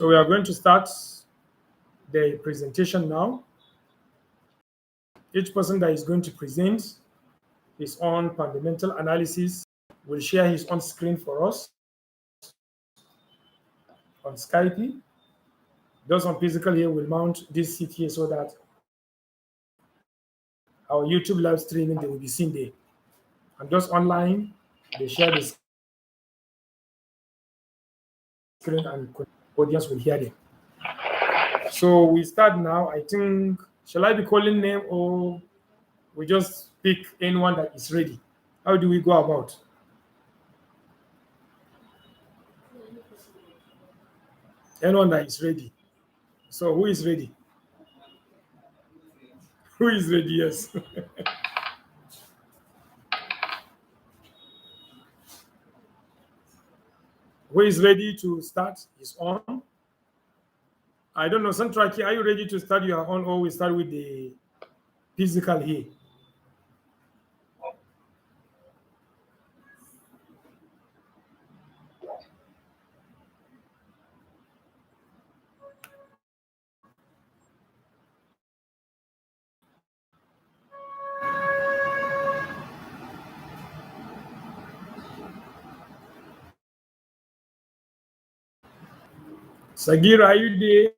So we are going to start the presentation now. Each person that is going to present his own fundamental analysis will share his own screen for us on Skype. Those on physical here will mount this seat here so that our YouTube live streaming they will be seen there. And those online, they share the screen and audience will hear them. So we start now. I think, shall I be calling name or we just pick anyone that is ready? How do we go about? Anyone that is ready. So who is ready? Who is ready? Yes. Who is ready to start his own? I don't know. Santraki, are you ready to start your own or we start with the physical here? Sagir, are you there?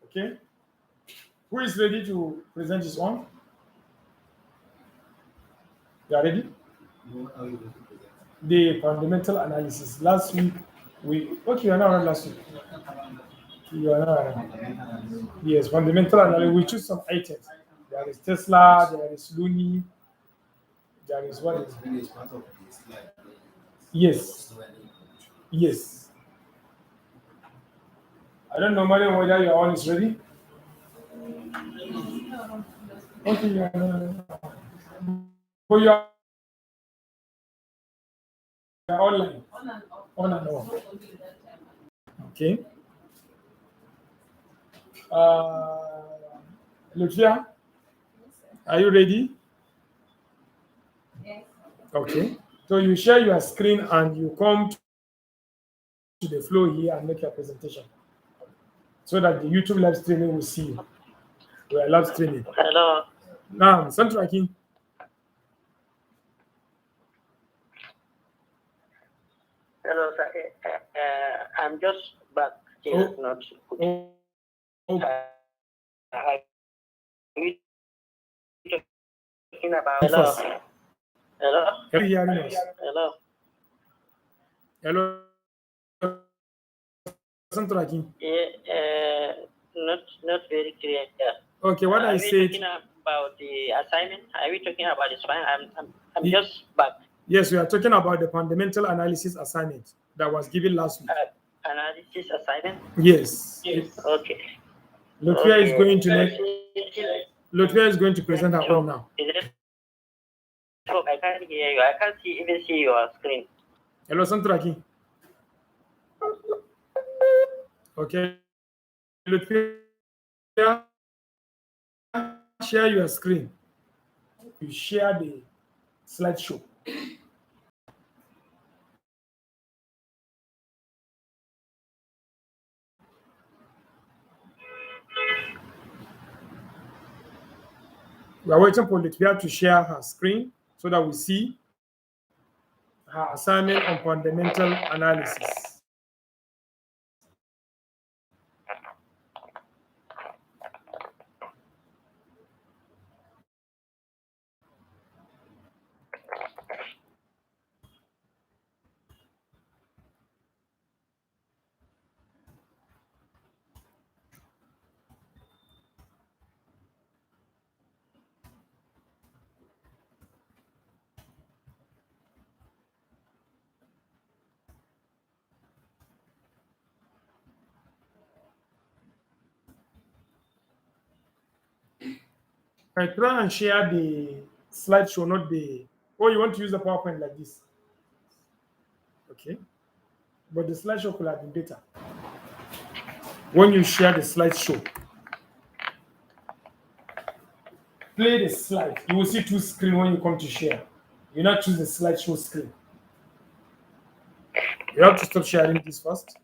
Okay. Who is ready to present his own? You are ready? The fundamental analysis. Last week, you are not around last week. You are not around. Yes, fundamental analysis. We choose some items. There is Tesla, there is Looney, there is what is Yes, yes. I don't know, Mariam, whether your own is ready. Okay, you are not. But you are online. On and off. Okay. Uh, Lucia, are you ready? Okay. So you share your screen and you come to the floor here and make your presentation so that the YouTube live streaming will see you. We are live streaming. Hello. Now, Santraki. Hello, sir. I'm just back. Still Oh, not. oh, oh, Are we talking about? Hello. first. Hello. Are you hearing us? Hello. Hello, Santraki. Yeah. Not very clear. Yeah. Okay, what I Are we said. talking about the assignment? Are we talking about this one? I'm the- just back. Yes, we are talking about the fundamental analysis assignment that was given last week. Analysis assignment. Yes. Okay. Lotfia is going to make. Okay. Lotfia is going to present her own now. Is it? So I can't hear you. I can't even see your screen. Hello, Santraki. Okay. Lotfia, share your screen. You share the slideshow. We are waiting for Latvia to share her screen so that we see her assignment on fundamental analysis. I try and share the slideshow, not the. Oh, you want to use the PowerPoint like this? Okay, but the slideshow could have been better. When you share the slideshow, play the slide. You will see two screen when you come to share. You not choose the slideshow screen. You have to stop sharing this first.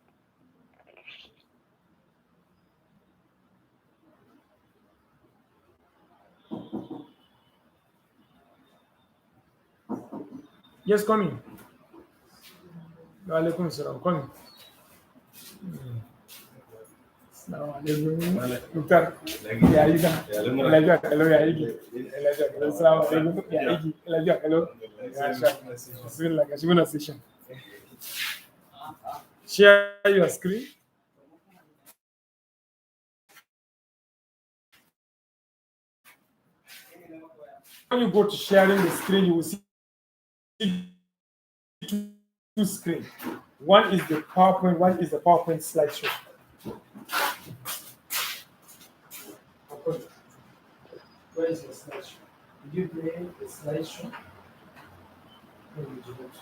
Yes, come in. Walaikum salam. Come in. Assalamualaikum. Mukhtar. Ya Aida. Elaja. Hello ya Igi. Elaja. Hello. Assalamualaikum. Ya Igi. Elaja. Hello. Masha. Bismillah. Kashimuna session. Share your screen. When you go to sharing the screen, you will see two screens. One is the PowerPoint, one is the PowerPoint slideshow. Where is the slideshow? Did you play the slideshow? No, you did not.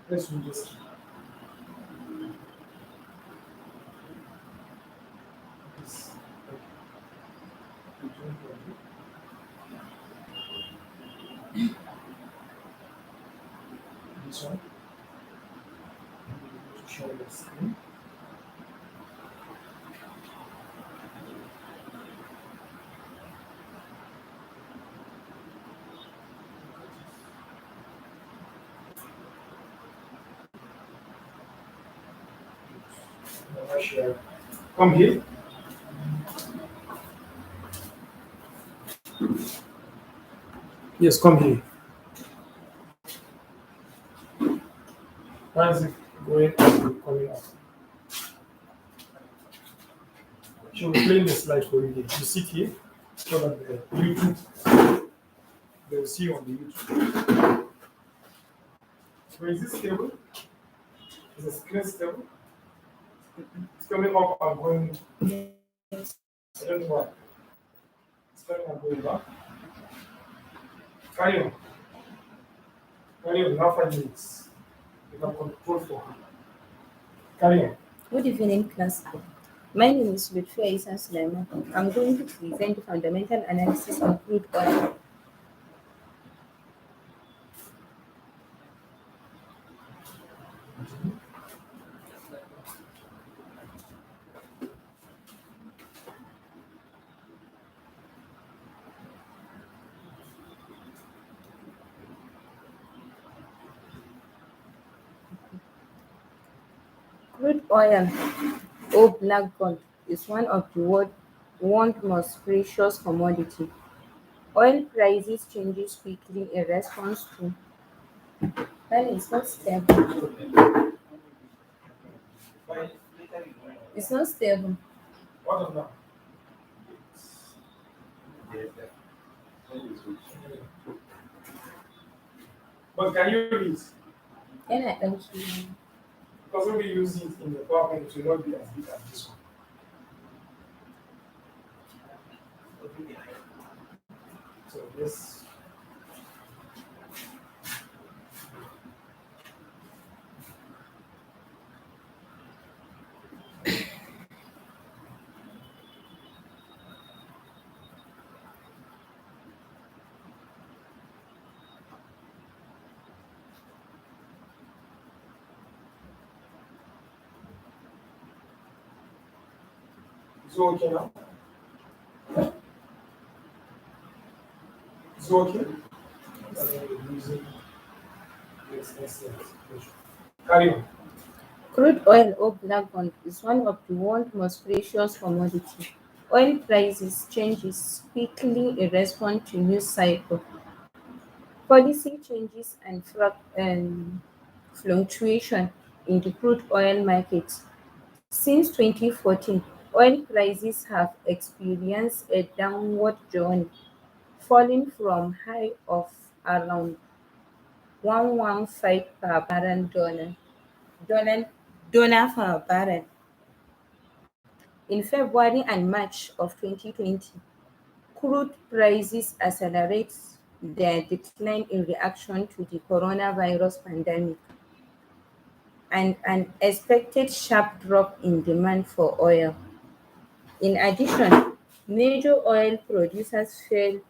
Let's do this. This. This one. To share the screen. Share. Come here. Yes, come here. Why is it going and coming out? She will play the slide for you. You sit here, turn on the YouTube. They will see you on the YouTube. So is this stable? Is the screen stable? It's coming up and going. I don't know why. It's coming and going back. Carry on. Carry on. Now 5 minutes. You can control for her. Carry on. Good evening, class. My name is Lutfia Isa Sulaiman. I'm going to present the fundamental analysis of crude oil. Crude oil, or black gold, is one of the world's most precious commodity. Oil prices changes quickly in response to well, it's not stable. It's not stable. What of now? But can you read? Can I help you? Because when we use it in the PowerPoint, it will not be as big as this one. So this. Is it okay now? Is it okay? Carry on. Crude oil or black gold is one of the world's most precious commodity. Oil prices changes quickly in response to news cycle, policy changes and fluctuation in the crude oil market. Since 2014, oil prices have experienced a downward journey, falling from high of around 115 per barrel dollar per barrel In February and March of 2020, crude prices accelerate their decline in reaction to the coronavirus pandemic and an expected sharp drop in demand for oil. In addition, major oil producers failed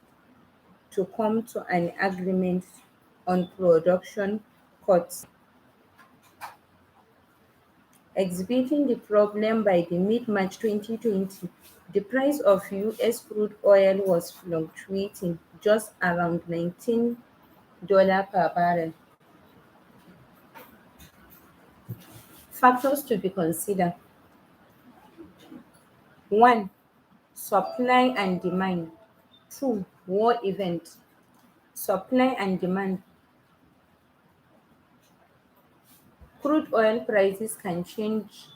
to come to an agreement on production cuts, exhibiting the problem by the mid-March 2020. The price of US crude oil was fluctuating just around $19 per barrel. Factors to be considered: 1. Supply and demand. 2. War event. Supply and demand. Crude oil prices can change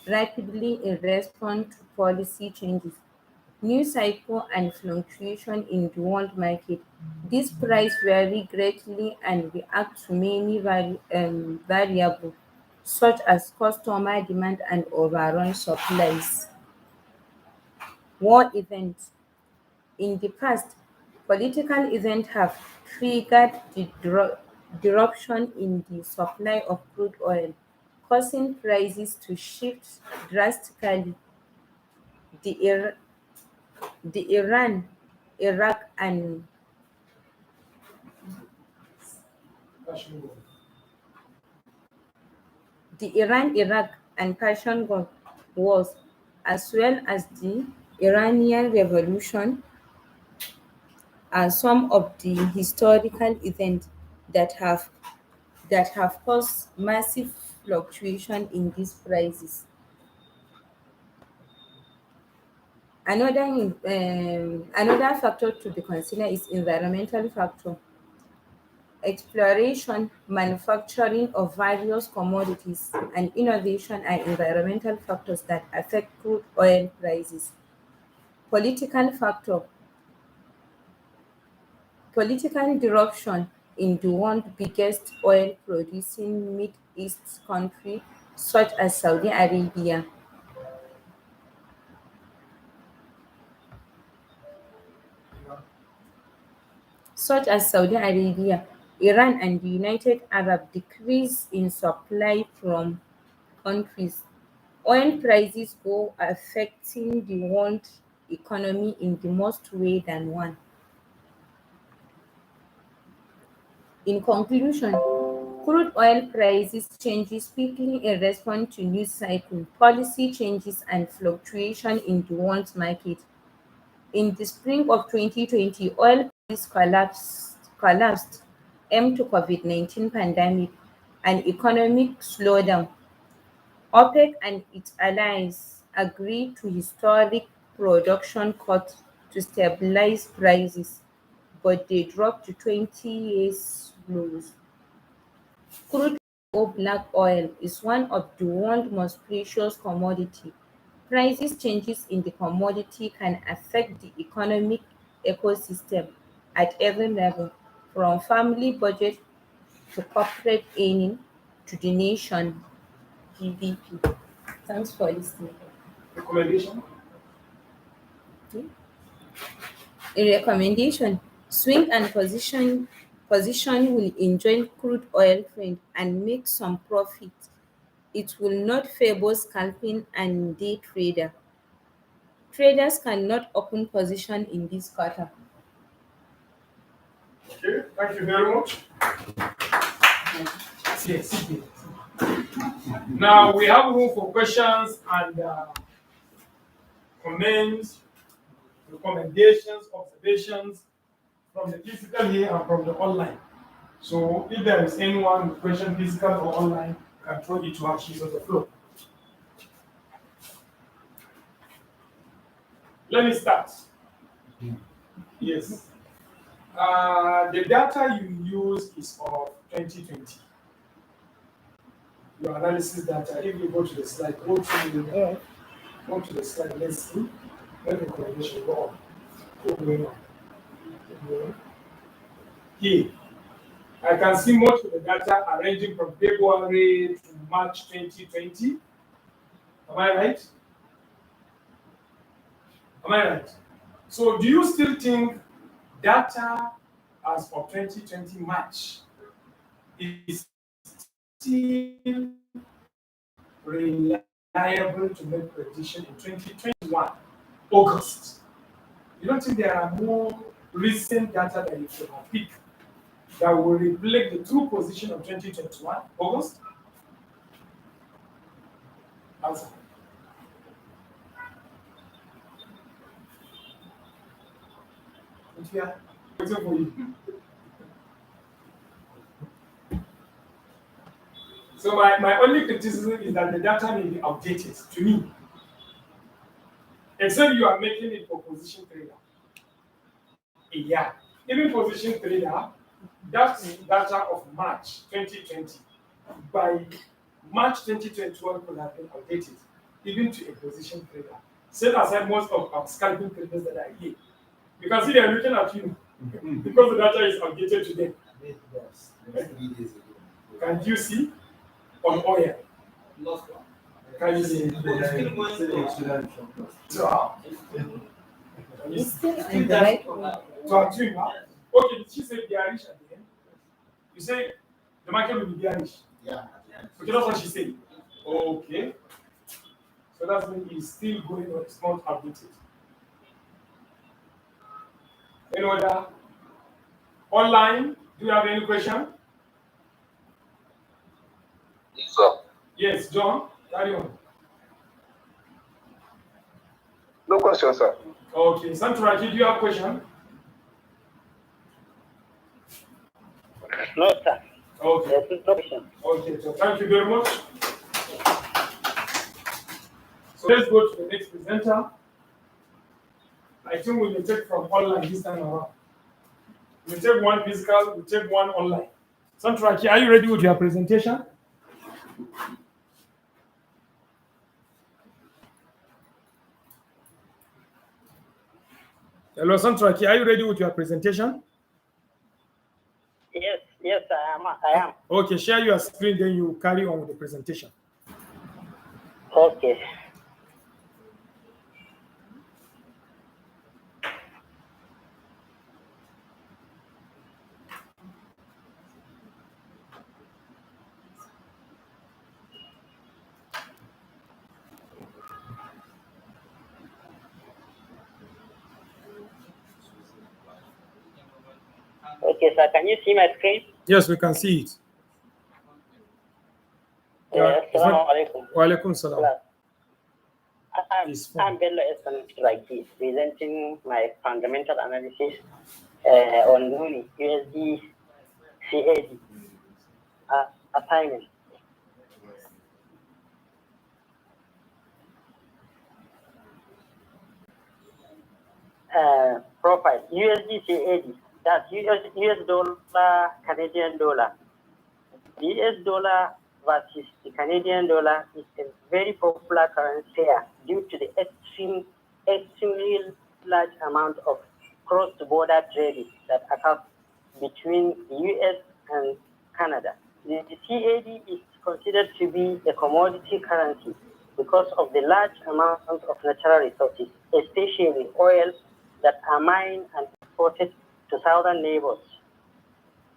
rapidly in response to policy changes, news cycle and fluctuation in the world market. These prices vary greatly and react to many variables such as customer demand and overall supplies. War events. In the past, political events have triggered the disruption in the supply of crude oil, causing prices to shift drastically. The, Ir- the Iran, Iraq, and the Iran, Iraq, and Persian Gulf wars, as well as the Iranian Revolution, are some of the historical events that have caused massive fluctuation in these prices. Another factor to be considered is environmental factor. Exploration, manufacturing of various commodities, and innovation are environmental factors that affect crude oil prices. Political factor. Political disruption in the world's biggest oil-producing Middle East country, such as Saudi Arabia, Iran, and the United Arab decrease in supply from countries. Oil prices go affecting the world economy in the most way than one. In conclusion, crude oil prices changes quickly in response to news cycle, policy changes, and fluctuation in the world market. In the spring of 2020, oil prices collapsed owing to COVID-19 pandemic and economic slowdown. OPEC and its allies agreed to historic production cuts to stabilize prices, but they dropped to 20 years lows. Crude or black oil is one of the world's most precious commodities. Prices changes in the commodity can affect the economic ecosystem at every level, from family budget to corporate earning to the nation GDP. Thanks for listening. Recommendation? In recommendation, swing and position will enjoy crude oil trend and make some profit. It will not favor scalping and day trader. Traders cannot open position in this quarter. Okay, thank you very much. Yes. Now we have room for questions and comments, recommendations, observations from the physical here and from the online. So if there is anyone with question physical or online, you can throw it to her. She's on the floor. Let me start. Yes. The data you use is of 2020. Your analysis data. If you go to the slide, go to the slide. Let's see. Let the recommendation go on. Go going on. Go going on. Here, I can see most of the data are ranging from February to March 2020. Am I right? Am I right? So do you still think data as of 2020 March is still reliable to make prediction in 2021 August? You don't think there are more recent data that you can pick that will reflect the true position of 2021 August? Answer. Yeah, waiting for you. So my only criticism is that the data may be outdated to me, except you are making it for position trader. Yeah, even position trader, that's data of March 2020. By March 2021 could have been outdated, even to a position trader. Set aside most of our scalping traders that are here. You can see they are looking at you because the data is outdated today. Yes, 3 days ago. Can you see on oil? Lost one. Can you see? So, It's still on the right way. so I'm doing that. Okay, did she say bearish at the end? You say the market will be bearish. Yeah. Okay, that's what she said. Okay. So that means it's still going on, it's not updated. Any other online? Do you have any question? Yes, sir. Yes, John, carry on. No question, sir. Okay, Santuraki, do you have a question? No, sir. Okay. There's no question. Okay, so thank you very much. So let's go to the next presenter. I think we will take from online this time around. We take one physical, we take one online. Santuraki, are you ready with your presentation? Hello, Santuraki, are you ready with your presentation? Yes, I am. Okay, share your screen, then you carry on with the presentation. Okay. Okay, sir, can you see my screen? Yes, we can see it. Yeah, Assalamu alaikum. Wa alaikum salam. I'm Bello Esson Raki, presenting my fundamental analysis on Gwani USD CAD assignment. Profile USD CAD, that's US dollar, Canadian dollar. The US dollar versus the Canadian dollar is a very popular currency here due to the extremely large amount of cross-border trading that occurs between the US and Canada. The CAD is considered to be a commodity currency because of the large amount of natural resources, especially oil, that are mined and exported to southern neighbors.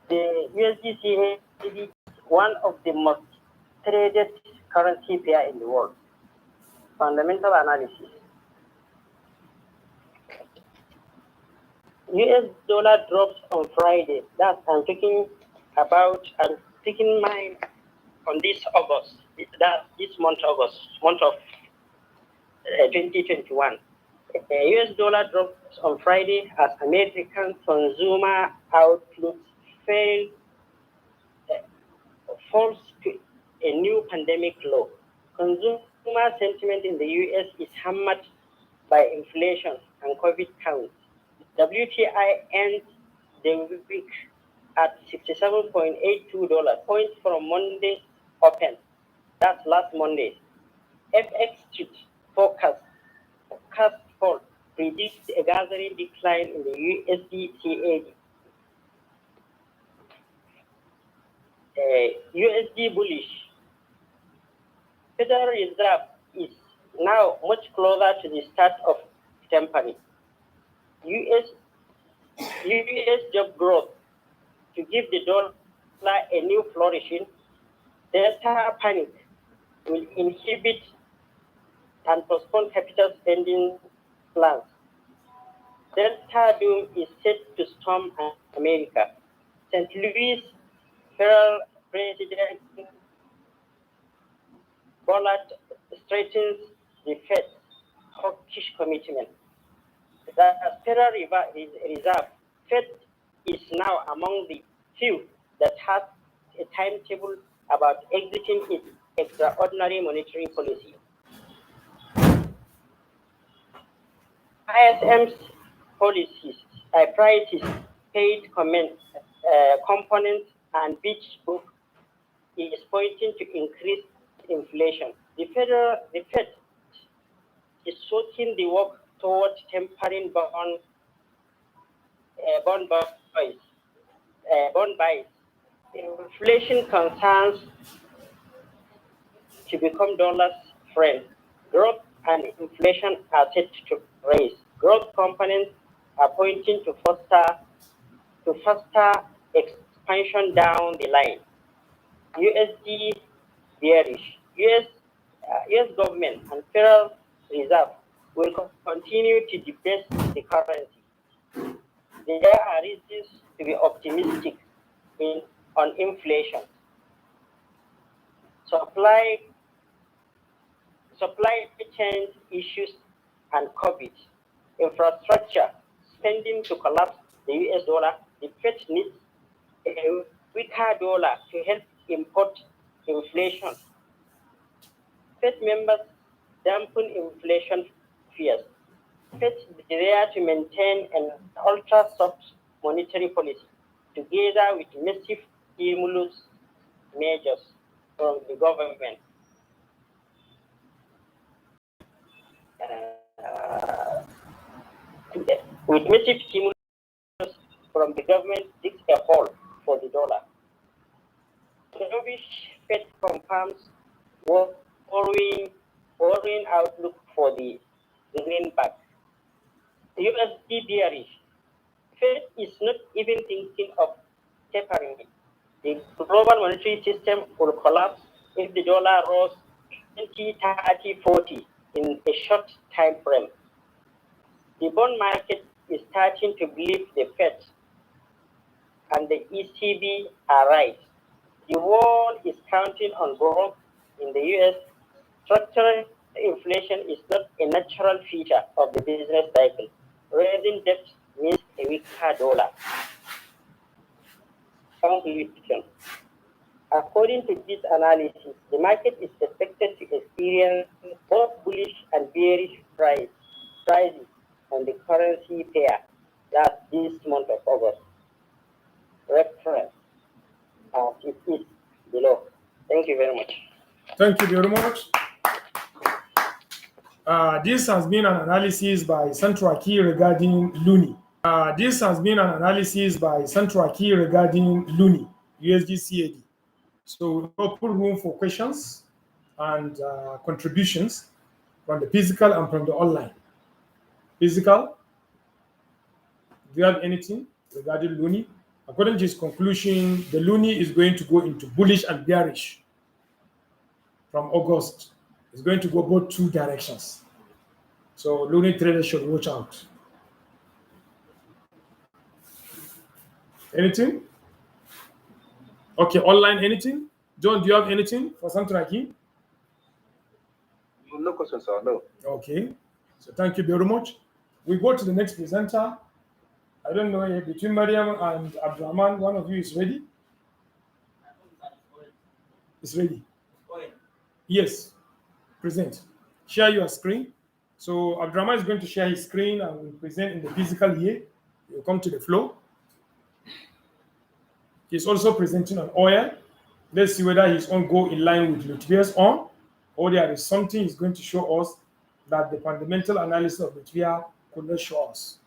The USD CAD is one of the most traded currency pair in the world. Fundamental analysis. US dollar drops on Friday. That I'm taking mine on this August. This month of 2021. US dollar drops on Friday as American consumer outlook falls to a new pandemic low. Consumer sentiment in the US is hammered by inflation and COVID counts. WTI ends the week at $67.82 points from Monday's open. That's last Monday. FX Street forecast fall predicts a gathering decline in the USD CAD. USD bullish. Federal Reserve is now much closer to the start of tempering. US job growth to give the dollar a new flourishing. Delta panic will inhibit and postpone capital spending plans. Delta doom is set to storm America. St. Louis federal president Bullard strengthens the Fed's hawkish commitment. The Federal Reserve Fed is now among the few that has a timetable about exiting its extraordinary monetary policy. ISM's policies, priorities, paid components, and beach book is pointing to increased inflation. The Fed is sorting the work towards tempering bond buys. Inflation concerns to become dollars' friend. Growth and inflation are set to rise. Growth components are pointing to faster expansion down the line. USD bearish. US government and Federal Reserve will continue to debase the currency. There are reasons to be optimistic on inflation. Supply chain issues and COVID. Infrastructure spending to collapse the US dollar. The Fed needs a weaker dollar to help import inflation. Fed members dampen inflation fears. Fed is there to maintain an ultra-soft monetary policy, together with massive stimulus measures from the government. With massive stimulus from the government, digs a hole for the dollar. The dovish Fed confirms worrying outlook for the greenback. USD bearish. Fed is not even thinking of tapering it. The global monetary system will collapse if the dollar rose 20, 30, 40 in a short time frame. The bond market is starting to believe the Fed and the ECB are right. The world is counting on growth in the US. Structural inflation is not a natural feature of the business cycle. Raising debt means a weaker dollar. Conclusion. According to this analysis, the market is expected to experience both bullish and bearish prices on the currency pair. That's this month of August. Reference as it is below. Thank you very much. Thank you very much. This has been an analysis by Central Key regarding Luni. This has been an analysis by Central Key regarding Luni, USD CAD. So open room for questions and contributions from the physical and from the online. Physical, do you have anything regarding Luni? According to his conclusion, the Luni is going to go into bullish and bearish from August. It's going to go both two directions. So Luni traders should watch out. Anything? Okay, online, anything? John, do you have anything for Santraki? No question, sir. No. Okay, so thank you very much. We go to the next presenter. I don't know if between Mariam and Abdurrahman, one of you is ready? Is ready? Yes, present. Share your screen. So Abdurrahman is going to share his screen and will present in the physical here. He'll come to the floor. He's also presenting on oil. Let's see whether his own go in line with Lutvia's own, or there is something he's going to show us that the fundamental analysis of Lutvia could not show us.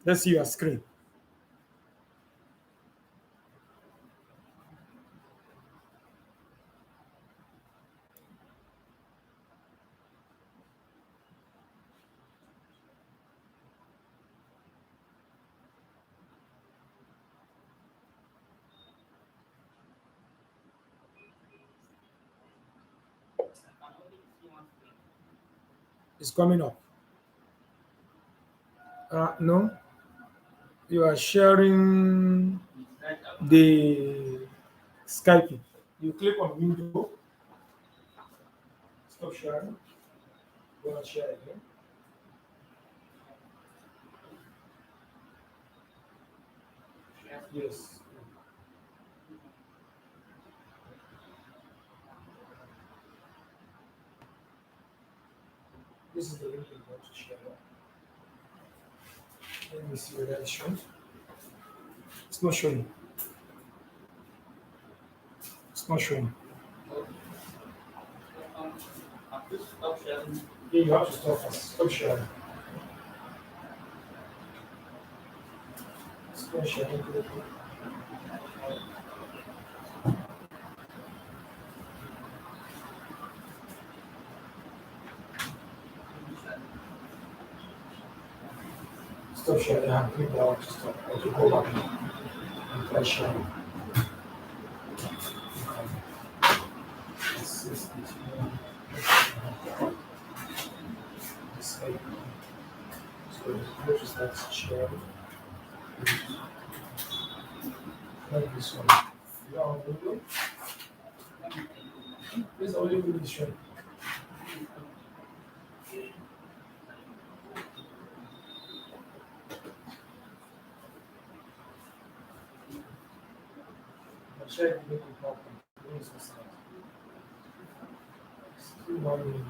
Let's see your screen. It's coming up. No, you are sharing the Skype. You click on window, stop sharing, go and share again. Yes. This is the link you want to share. Let me see whether it shows. It's not showing. It's not showing. Stop sharing. Yeah, you have to stop first. Stop sharing. Stop sharing. Stop sharing and click that one to stop. Okay, go back and try sharing. Assist it. Disable. So go to start sharing. Like this one. You are on window. This only window is showing. I'll share the link with Malcolm. When is the start? Still 1 minute.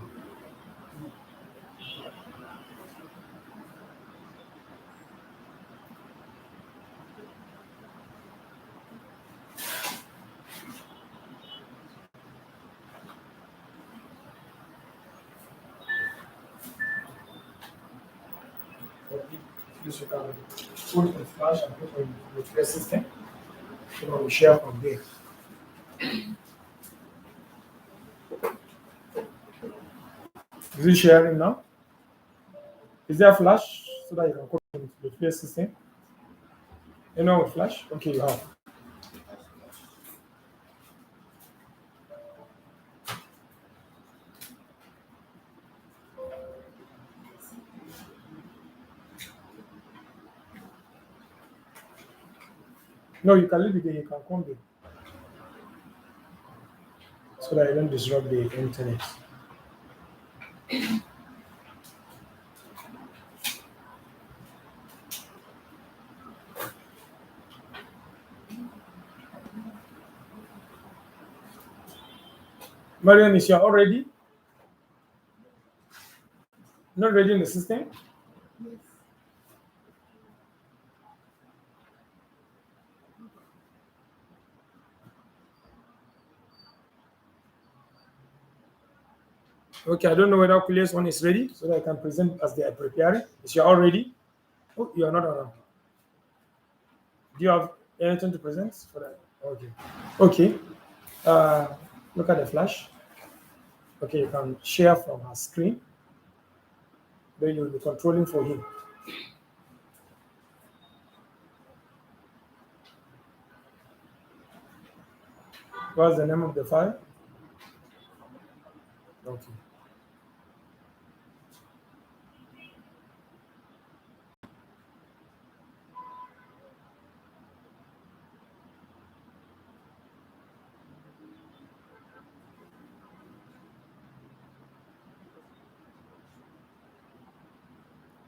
Use your camera. Put the flash and put on the first system. So we share from there. Is it sharing now? Is there a flash so that you can copy into the first system? Anyone with flash? Okay, you have. No, you can leave it there. You can come there so that you don't disrupt the internet. Marian, is you already not ready in the system? Okay, I don't know whether Kulia's one is ready so that I can present as they are preparing. Is you all ready? Oh, you are not around. Do you have anything to present for that? Okay. Okay. Uh, Look at the flash. Okay, you can share from our screen. Then you'll be controlling for him. What's the name of the file? Okay.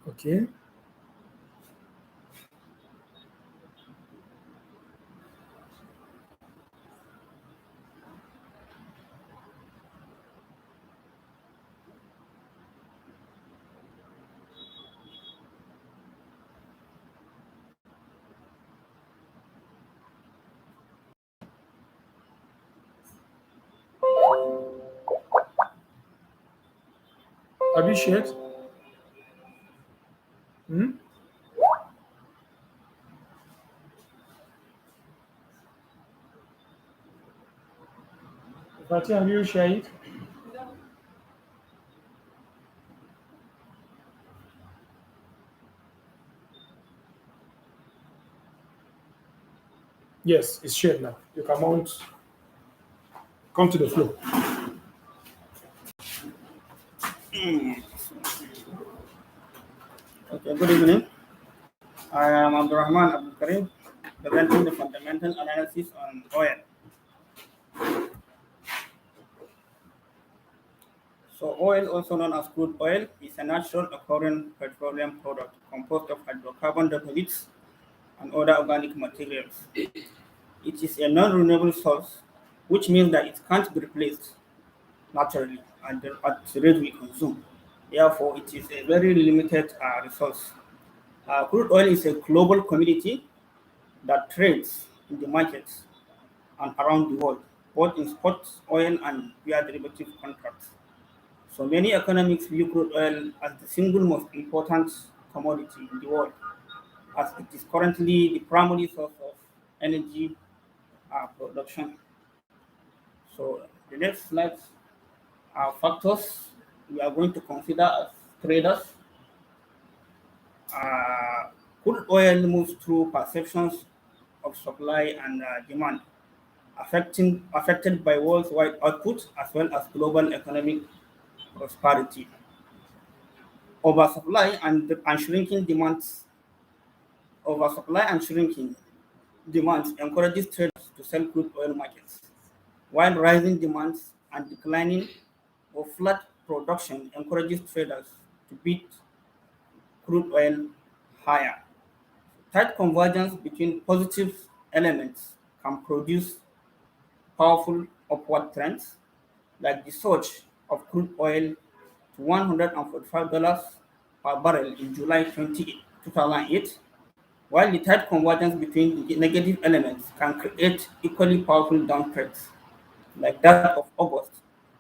Okay. Have you shared? Hmm? Fatih, have you shared it? Yes, it's shared now. You can mount, come to the floor. Good evening. I am Abdurrahman Abdul Karim, presenting the fundamental analysis on oil. So, oil, also known as crude oil, is a natural occurring petroleum product composed of hydrocarbon deposits and other organic materials. It is a non-renewable source, which means that it can't be replaced naturally at the rate we consume. Therefore, it is a very limited resource. Crude oil is a global commodity that trades in the markets and around the world, both in spot oil and via derivative contracts. So many economics view crude oil as the single most important commodity in the world, as it is currently the primary source of energy production. So the next slide are factors we are going to consider as traders. Uh, Crude oil moves through perceptions of supply and demand, affected by worldwide output as well as global economic prosperity. Oversupply and shrinking demands Oversupply and shrinking demands encourages traders to sell crude oil markets, while rising demands and declining or flat production encourages traders to bid crude oil higher. Tight convergence between positive elements can produce powerful upward trends, like the surge of crude oil to $145 per barrel in July 2008, while the tight convergence between the negative elements can create equally powerful downtrends, like that of August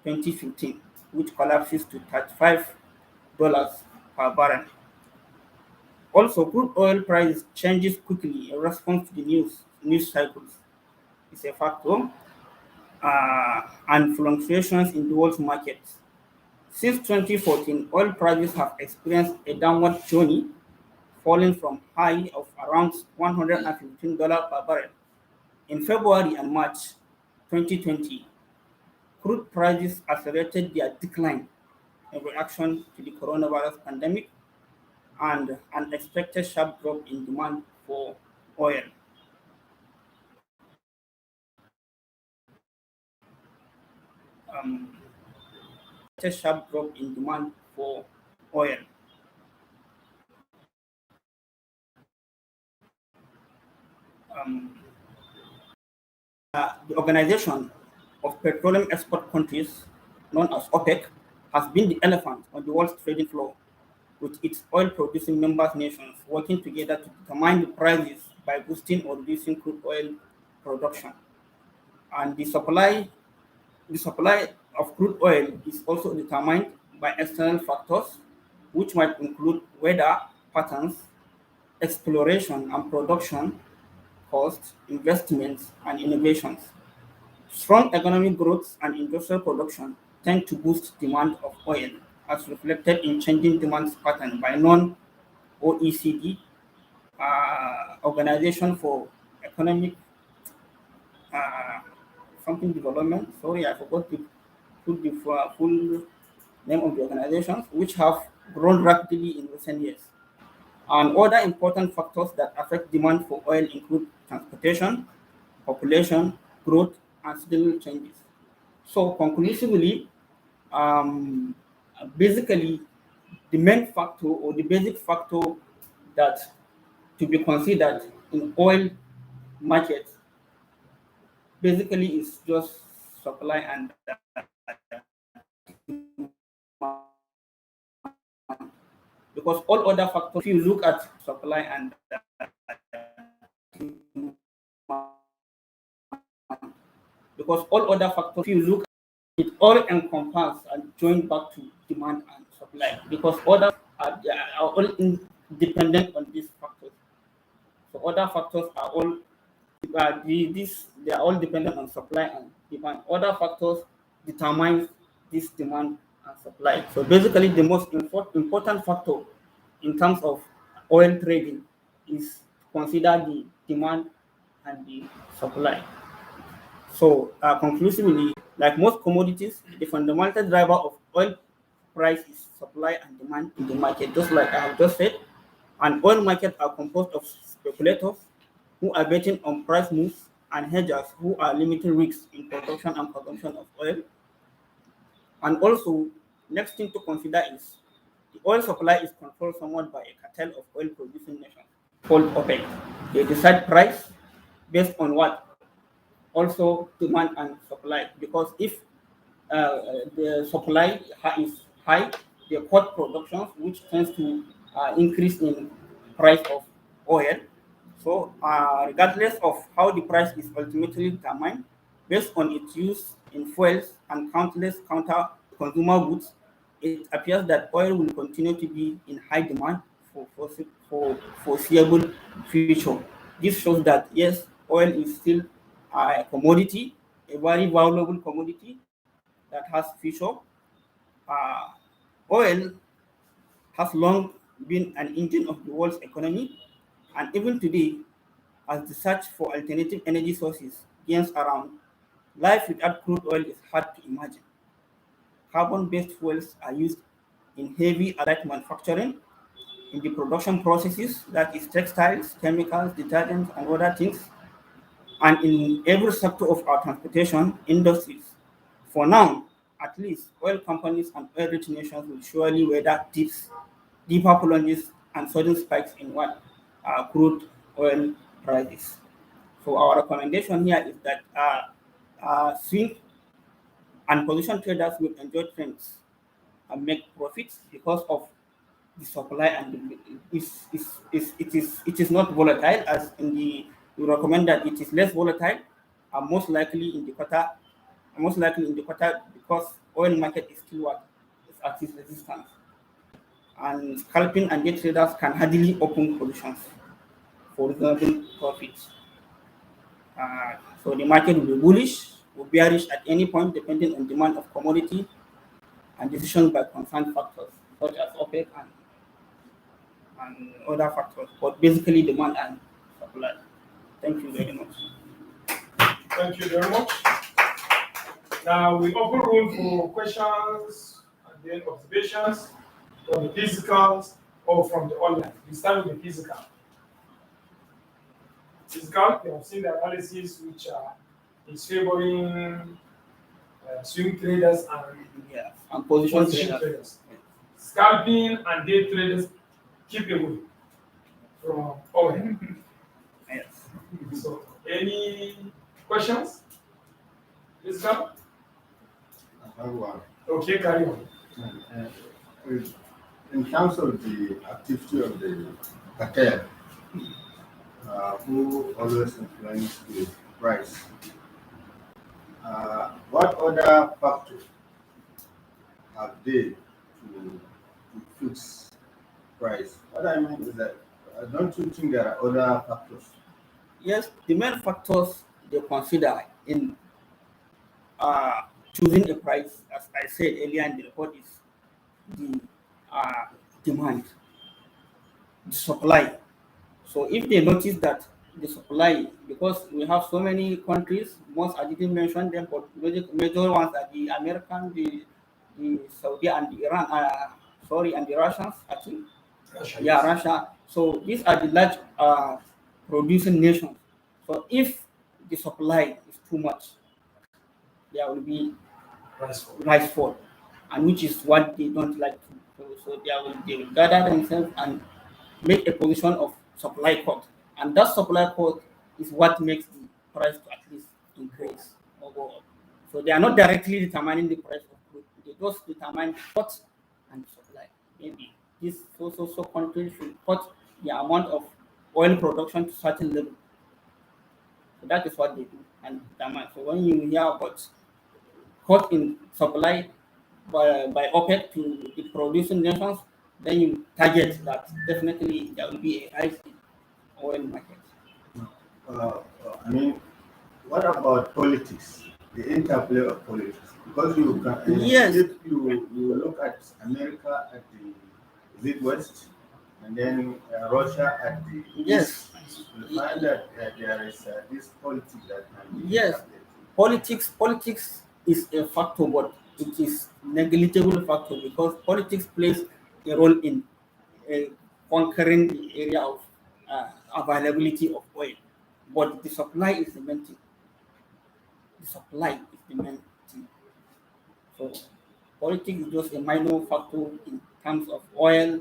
2015, which collapses to $35 per barrel. Also, crude oil price changes quickly in response to the news cycles. It's a factor, and fluctuations in the world markets. Since 2014, oil prices have experienced a downward journey, falling from high of around $115 per barrel in February and March 2020. Crude prices accelerated their decline in reaction to the coronavirus pandemic and an expected sharp drop in demand for oil. Um, a sharp drop in demand for oil. Um, the Organization of Petroleum Export Countries, known as OPEC, has been the elephant on the world's trading floor, with its oil-producing member nations working together to determine the prices by boosting or reducing crude oil production. And the supply of crude oil is also determined by external factors, which might include weather patterns, exploration and production costs, investments, and innovations. Strong economic growth and industrial production tend to boost demand of oil, as reflected in changing demand pattern by non-OECD Organization for Economic uh, something development. Sorry, I forgot to put the full name of the organizations, which have grown rapidly in recent years. And other important factors that affect demand for oil include transportation, population, growth, and seasonal changes. So, conclusively, um, basically, the main factor or the basic factor that to be considered in oil market basically is just supply and because all other factors, if you look at supply and because all other factors, if you look at it, all encompass and join back to demand and supply because others are all independent on these factors. So other factors are all they are all dependent on supply and demand. Other factors determine this demand and supply. So basically, the most important factor in terms of oil trading is consider the demand and the supply. So conclusively, like most commodities, the fundamental driver of oil price is supply and demand in the market. Just like I have just said, And oil markets are composed of speculators who are betting on price moves and hedgers who are limiting risks in production and consumption of oil. And also, next thing to consider is the oil supply is controlled somewhat by a cartel of oil producing nations called OPEC. They decide price based on what? Also demand and supply. Because if the supply is high, they cut production, which tends to increase in price of oil. So, regardless of how the price is ultimately determined, based on its use in fuels and countless counter consumer goods, it appears that oil will continue to be in high demand for foreseeable future. This shows that yes, oil is still a commodity, a very valuable commodity that has future. Uh, Oil has long been an engine of the world's economy, and even today, as the search for alternative energy sources gains around, life without crude oil is hard to imagine. Carbon-based fuels are used in heavy allied manufacturing, in the production processes, that is textiles, chemicals, detergents, and other things, and in every sector of our transportation industries. For now, at least, oil companies and oil-rich nations will surely weather deeper plunges and sudden spikes in what crude oil prices. So our recommendation here is that swing and position traders will enjoy trends and make profits because of the supply and it is not volatile as in the we recommend that it is less volatile and most likely in the quarter because oil market is still what is at its resistance and scalping and day traders can hardly open positions for reasonable profits. So the market will be bullish or bearish at any point depending on demand of commodity and decisions by concerned factors such as OPEC and other factors, but basically demand and supply. Thank you very much. Thank you very much. Now we open room for questions and then observations from the physicals or from the online. We start with the physical. Physical, we have seen the analysis which is favoring swing traders And position position traders. traders. Scalping and day traders keep away from oil. Yes. So, any questions? Physical? I have one. Okay, carry on. In terms of the activity of the cartel, who always influence the price, what other factors have they to fix price? What I mean is that don't you think there are other factors? Yes, the main factors they consider in choosing a price, as I said earlier in the report, is the demand, the supply. So if they notice that the supply, because we have so many countries, most I didn't mention them, but major ones are the American, the Saudi and the Iran, and the Russians, I think. Yeah, Russia. So these are the large producing nations. So if the supply is too much, there will be price fall, and which is what they don't like to do. So they will gather themselves and make a position of supply cut, and that supply cut is what makes the price to at least increase or go up. So they are not directly determining the price of crude; they just determine cut and supply. Maybe this so country should cut the amount of oil production to certain level. So that is what they do and determine. So when you hear about cut in supply by OPEC to the producing nations, then you target that definitely there will be a rise in oil market. I mean, what about politics? The interplay of politics, because you can, Yes. if you look at America at the is it west, and then Russia at the Yes. east, you find that there is this politics that can be Yes. interplayed. Politics is a factor, but it is negligible factor because politics plays a role in conquering the area of availability of oil, but the supply is the main thing. The supply is the main thing. So politics is just a minor factor in terms of oil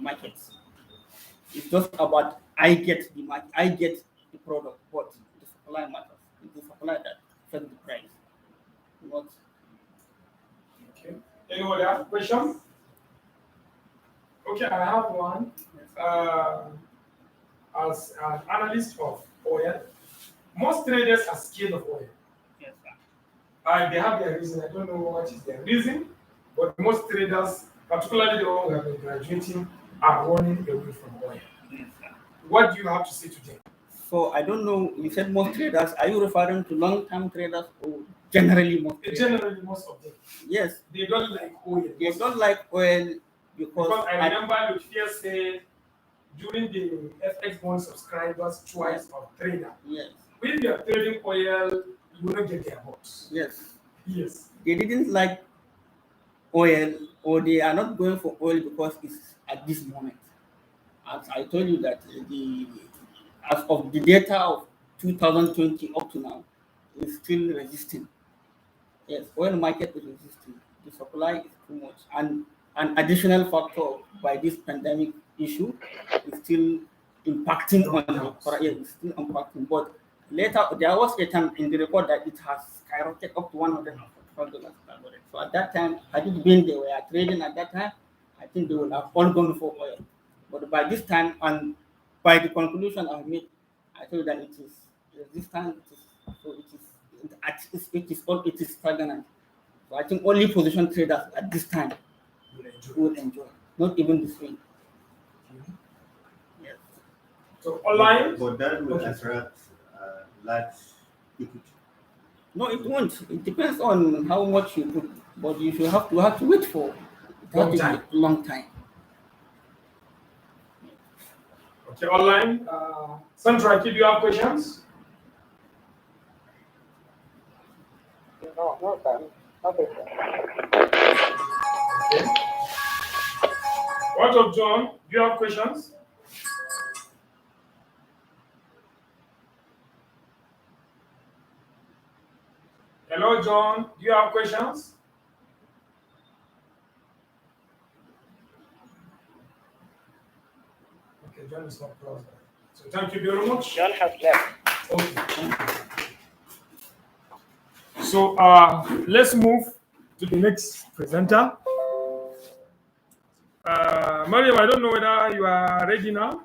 markets. It's just about I get the market, I get the product, but the supply matters. It's the supply that affects the price. Not Okay. Any other question? Okay, I have one. Uh, as an analyst of oil, most traders are scared of oil. yes, sir. They have their reason. I don't know what is their reason, but most traders, particularly the ones who have been graduating, are running away from oil. Yes, sir. What do you have to say to them? So I don't know. You said most traders. Are you referring to long-term traders or generally most traders? Generally, most of them, Yes, they don't like oil. they don't like oil Because I remember Lucia said during the FX one subscribers choice of trader, yes, if you are trading oil, you will not get their box. yes, Yes. they didn't like oil, or they are not going for oil because it's at this moment. As I told you that the as of the data of 2020 up to now is still resisting. Yes, oil market is resisting. The supply is too much, and an additional factor by this pandemic issue is still impacting on the price. Yeah, it's still impacting. But later there was a time in the report that it has skyrocketed up to $145 per barrel. So at that time, had it been they were trading at that time, I think they would have all gone for oil. But by this time, and by the conclusion I made, I told that it is resistant. It is stagnant. So I think only position traders at this time will enjoy, not even the swing. Yes. So online, But that will Okay. attract large equity. No, it won't. It depends on how much you put, but you should have to wait for Long time. a long time. Okay, online. Sandra, do you have questions? No, sir. Okay, sir. Okay. What of John? Do you have questions? Hello, John. Do you have questions? Okay, John is not close. So thank you very much. John has left. Okay. So let's move to the next presenter. Mariam, I don't know whether you are ready now.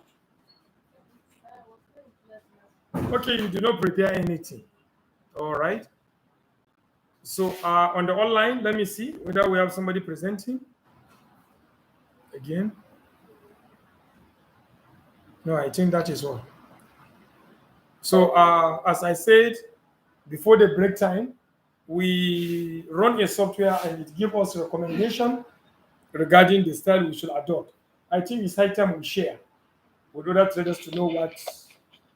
Okay, you did not prepare anything. All right. So on the online, let me see whether we have somebody presenting again. No, I think that is all. So as I said before the break time, we run a software and it gives us recommendation regarding the style we should adopt. I think it's high time we share with other traders to know what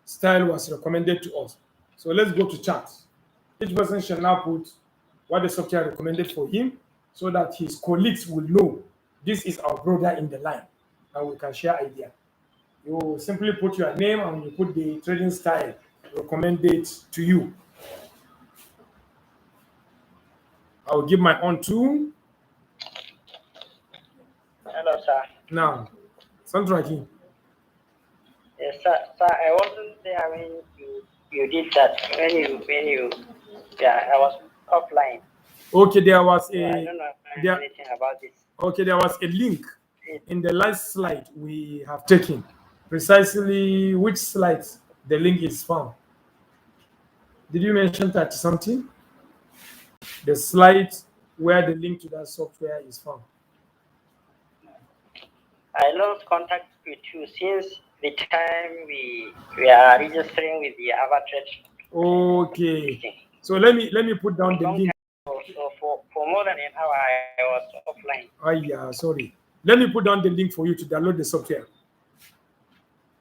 style was recommended to us. So let's go to chat. Each person shall now put what the software recommended for him so that his colleagues will know this is our brother in the line and we can share idea. You simply put your name and you put the trading style recommended to you. I will give my own too. Hello, sir. Now, Sandra again. Yes, sir. Sir, I wasn't there when you did that. Yeah, I was offline. Okay, there was So I a don't know there, anything about this. okay, there was a link in the last slide we have taken. Precisely which slides the link is found. Did you mention that something? The slide where the link to that software is found. I lost contact with you since the time we are registering with the Avatrade. Okay. So let me put down the link. So for more than an hour, I was offline. Oh yeah, sorry. Let me put down the link for you to download the software.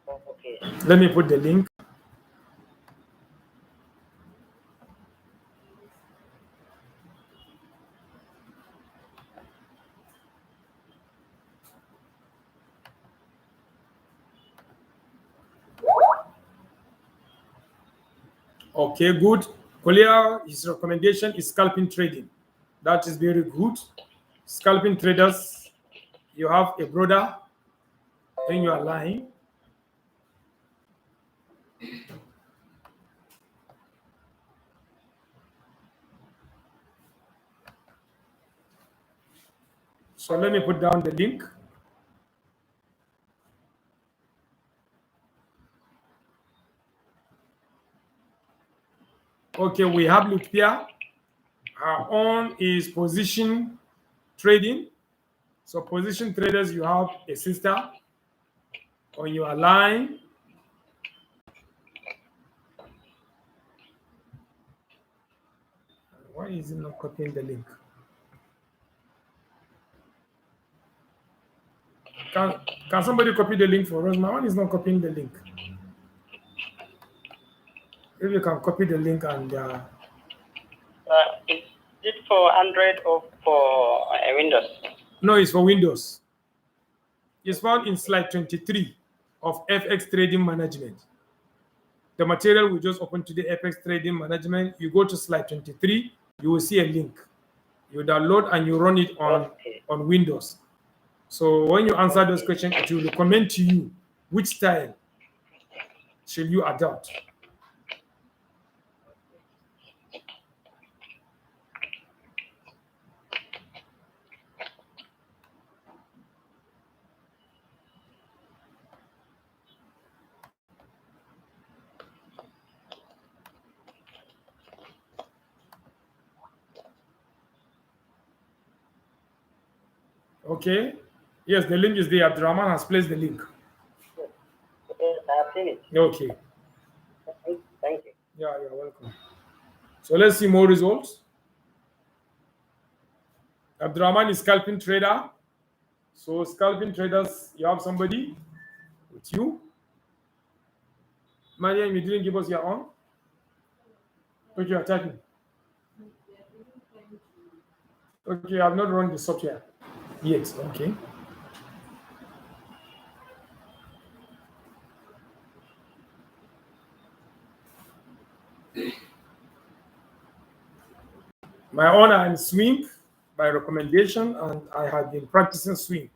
Okay. Let me put the link. Okay, good. Kolia, his recommendation is scalping trading. That is very good. Scalping traders, you have a brother in your line. So let me put down the link. Okay, we have Lupia. Her own is position trading. So position traders, you have a sister on your line. Why is it not copying the link? Can somebody copy the link for us? My one is not copying the link. If you can copy the link and Is it for Android or for Windows? no, it's for Windows. It's found in slide 23 of FX Trading Management. The material we just opened today, FX Trading Management. You go to slide 23, you will see a link. You download and you run it on Windows. So when you answer those questions, it will recommend to you which style should you adopt. Okay. Yes, the link is there. Abdurrahman has placed the link. Yes, I have seen it. Okay. Thank you. Yeah, you're welcome. So let's see more results. Abdurrahman is scalping trader. So scalping traders, you have somebody with you. Mariam, you didn't give us your own. Okay, you're typing. Okay, I've not run the software yet. Okay. My own, I'm swing by recommendation, and I have been practicing swing.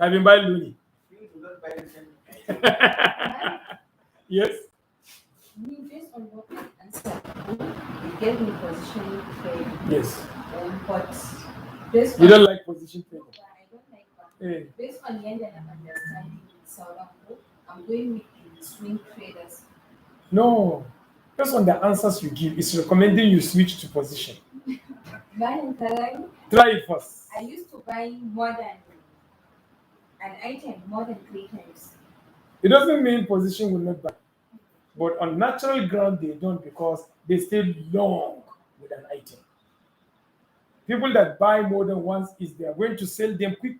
I've been buying Looney. Yes. Based on what you answered, you gave me positioning trade. Yes. But based You on don't like position trading. I don't like that. Eh. Based on the end and understanding South Africa, I'm going with the swing traders. No. Based on the answers you give, it's recommending you switch to position. Buying Kalai, Try it first. I used to buy more than an item more than 3 times. It doesn't mean position will not buy. But on natural ground, they don't because they stay long with an item. People that buy more than once is they are going to sell them quick.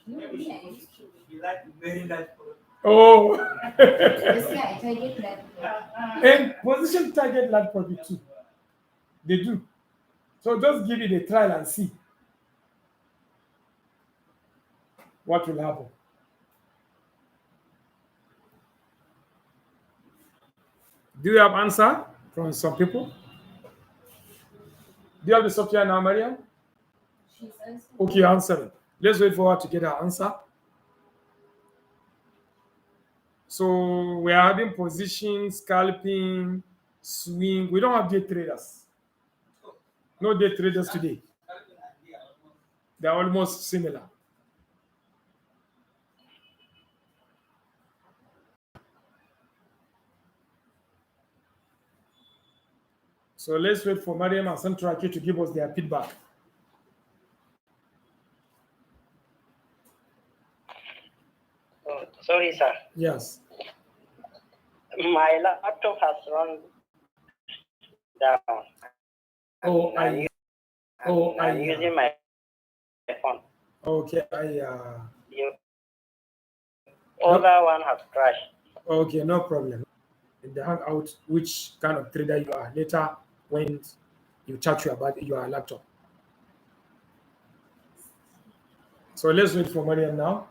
No, me, I used to. You like very large product. Oh. Yes, yeah, I target that. And position target large profit too. They do. So just give it a trial and see what will happen. Do you have answer from some people? Do you have the software now, Mariam? She's answering. Okay, answer it. Let's wait for her to get her answer. So we are having position, scalping, swing. We don't have day traders. No day traders today. They're almost similar. So let's wait for Mariam and Santraki to give us their feedback. Oh, sorry, sir. Yes. My laptop has run down. Oh, I'm using my phone. Okay, The other one has crashed. okay, no problem. In the hangout, which kind of trader you are later when you chat you about your laptop. So let's wait for Mariam now.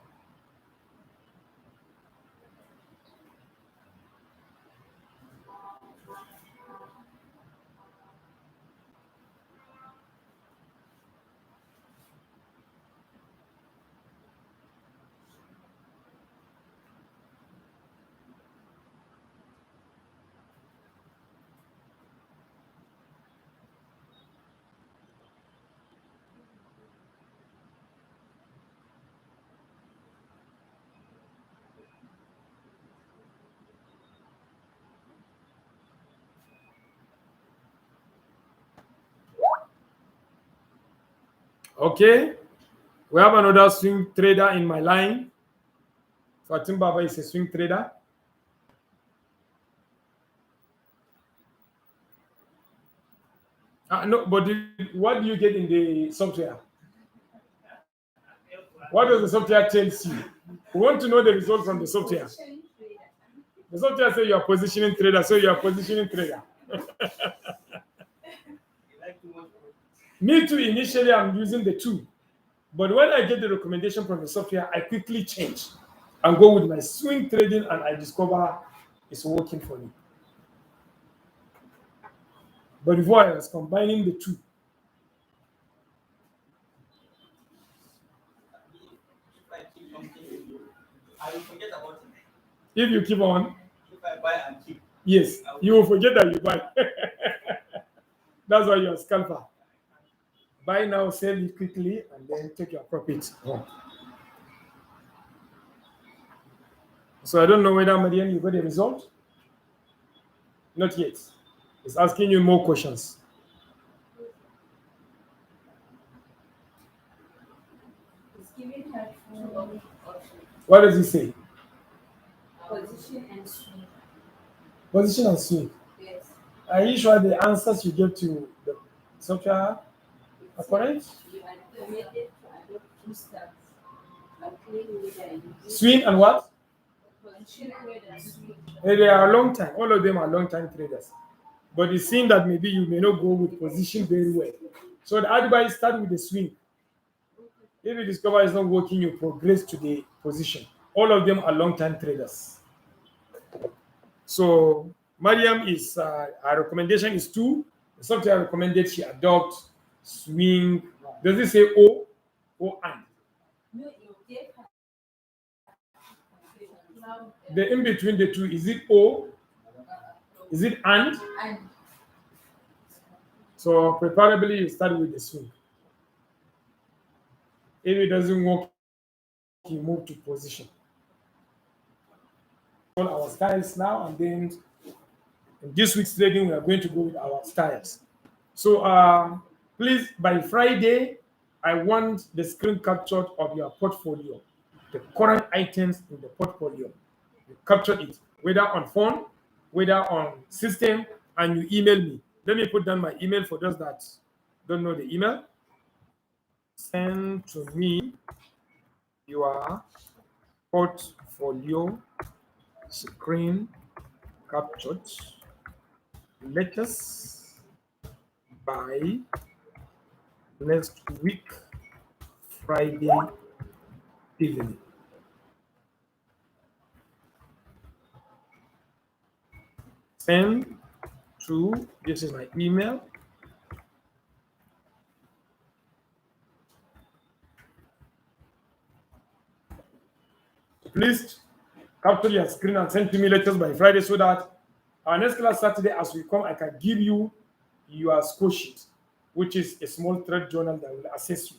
Okay, we have another swing trader in my line. Fatim Baba is a swing trader. No, but what do you get in the software? What does the software tell you? We want to know the results from the software. The software says you are positioning trader, so you are positioning trader. Me too, initially I'm using the 2. But when I get the recommendation from the software, I quickly change and go with my swing trading, and I discover it's working for me. But before I was combining the 2. If I keep something, I will forget about it. If you keep on, If I buy and keep, yes, you will forget that you buy. That's why you're a scalper. Buy now, sell it quickly, and then take your profit home. So I don't know whether, Mariam, you got the result. Not yet. It's asking you more questions. It's giving her 2 options. What does it say? Position and swing. Position and swing. Yes. Are you sure the answers you get to the software are correct? You are permitted to adopt 2 steps. Calculate whether you Swing and what? position and swing. They are a long time. All of them are long time traders. But it's seen that maybe you may not go with position very well. So the advice start with the swing. If you discover it's not working, you progress to the position. All of them are long time traders. So Mariam is our recommendation is 2. The software recommended she adopt swing. Does it say O or and? No, you gave her The in between the 2, is it O? Is it and? and So preferably you start with the swing. If it doesn't work, you move to position. All our styles now, and then in this week's trading, we are going to go with our styles. So please, by Friday, I want the screen captured of your portfolio, the current items in the portfolio. You capture it, whether on phone, whether on system, and you email me. Let me put down my email for those that don't know the email. Send to me your portfolio screen captured latest by next week Friday evening. Send to, this is my email. Please capture your screen and send to me latest by Friday, so that our next class Saturday, as we come, I can give you your score sheet, which is a small trade journal that will assess you.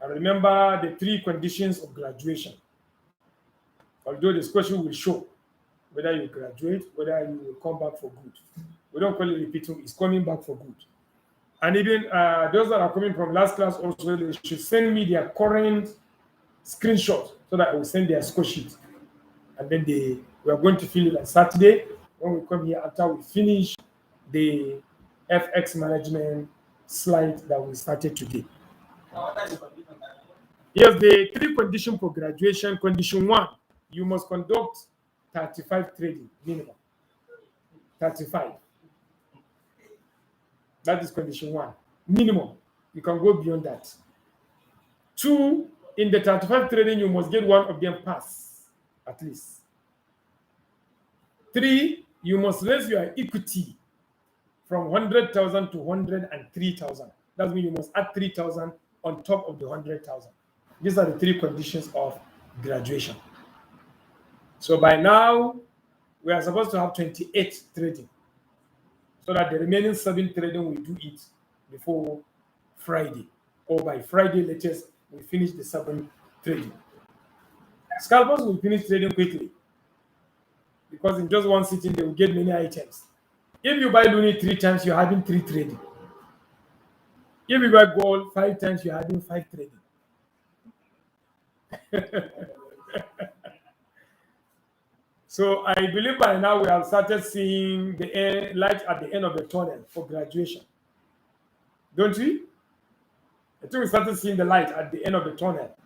And remember the 3 conditions of graduation. Although this question will show whether you graduate, whether you will come back for good. We don't call it repeating, it's coming back for good. And even those that are coming from last class also, they should send me their current screenshot so that I will send their score sheet. And then we are going to fill it on Saturday when we come here after we finish the FX management slide that we started today. Yes, the 3 conditions for graduation. Condition 1, you must conduct 35 trading minimum. 35. That is condition 1. Minimum. You can go beyond that. 2, in the 35 trading, you must get one of them pass, at least. 3, you must raise your equity from 100,000 to 103,000. That means you must add 3,000 on top of the 100,000. These are the 3 conditions of graduation. So by now, we are supposed to have 28 trading, so that the remaining 7 trading we do it before Friday, or by Friday latest we finish the 7 trading. Scalpers will finish trading quickly because in just one sitting they will get many items. If you buy Luni 3 times, you're having 3 trading. If you buy gold 5 times, you're having 5 trading. So I believe by now we have started seeing the light at the end of the tunnel for graduation. Don't we? I think we started seeing the light at the end of the tunnel.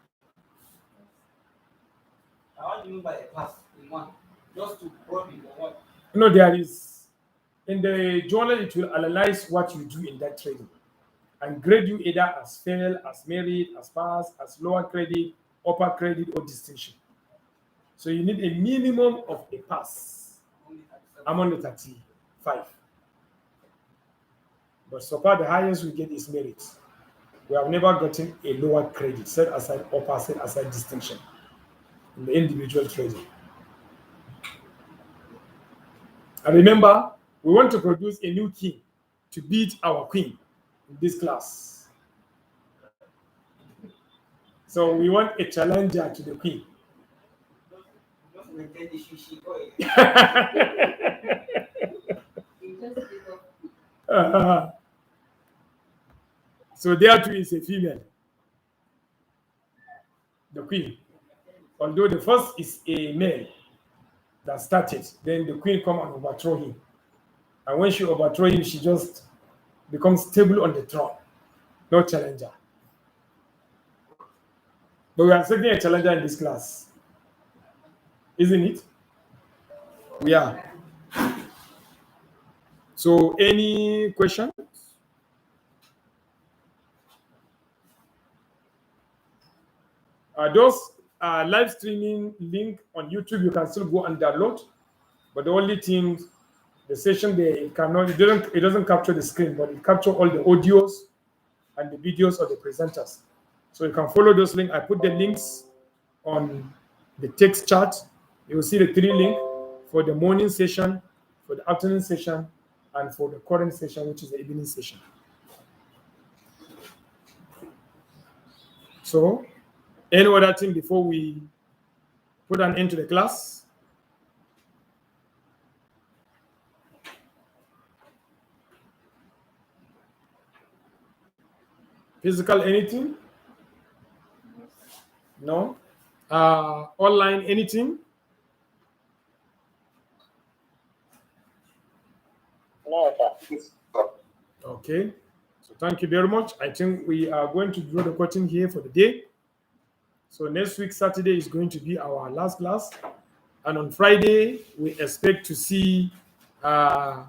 What do you mean by a pass in one? Just to profit or what? No, there is. In the journal, it will analyze what you do in that trading and grade you either as fail, as merit, as pass, as lower credit, upper credit, or distinction. So you need a minimum of a pass Only 37. among the 35. But so far, the highest we get is merit. We have never gotten a lower credit, set aside upper, set aside distinction in the individual trading. And remember, we want to produce a new king to beat our queen in this class. So we want a challenger to the queen. Just maintain the shishi oil. So there too is a female, the queen. Although the first is a male that started, then the queen come and overthrow him. And when she overthrow him, she just becomes stable on the throne. No challenger. But we are expecting a challenger in this class. Isn't it? We are. So any question? Those live streaming link on YouTube, you can still go and download. But the only thing, the session there, it doesn't capture the screen, but it captures all the audios and the videos of the presenters. So you can follow those links. I put the links on the text chat. You will see the 3 links for the morning session, for the afternoon session, and for the current session, which is the evening session. So, any other thing before we put an end to the class? Physical anything? No? Online anything? No, sir. Okay. So thank you very much. I think we are going to draw the curtain here for the day. So next week, Saturday, is going to be our last class. And on Friday, we expect to see your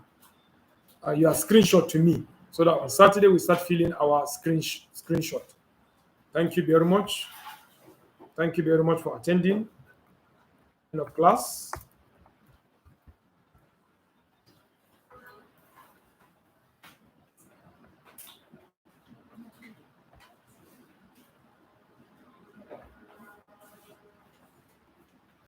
screenshot to me. So that on Saturday, we start filling our screenshot. Thank you very much. Thank you very much for attending. End of class.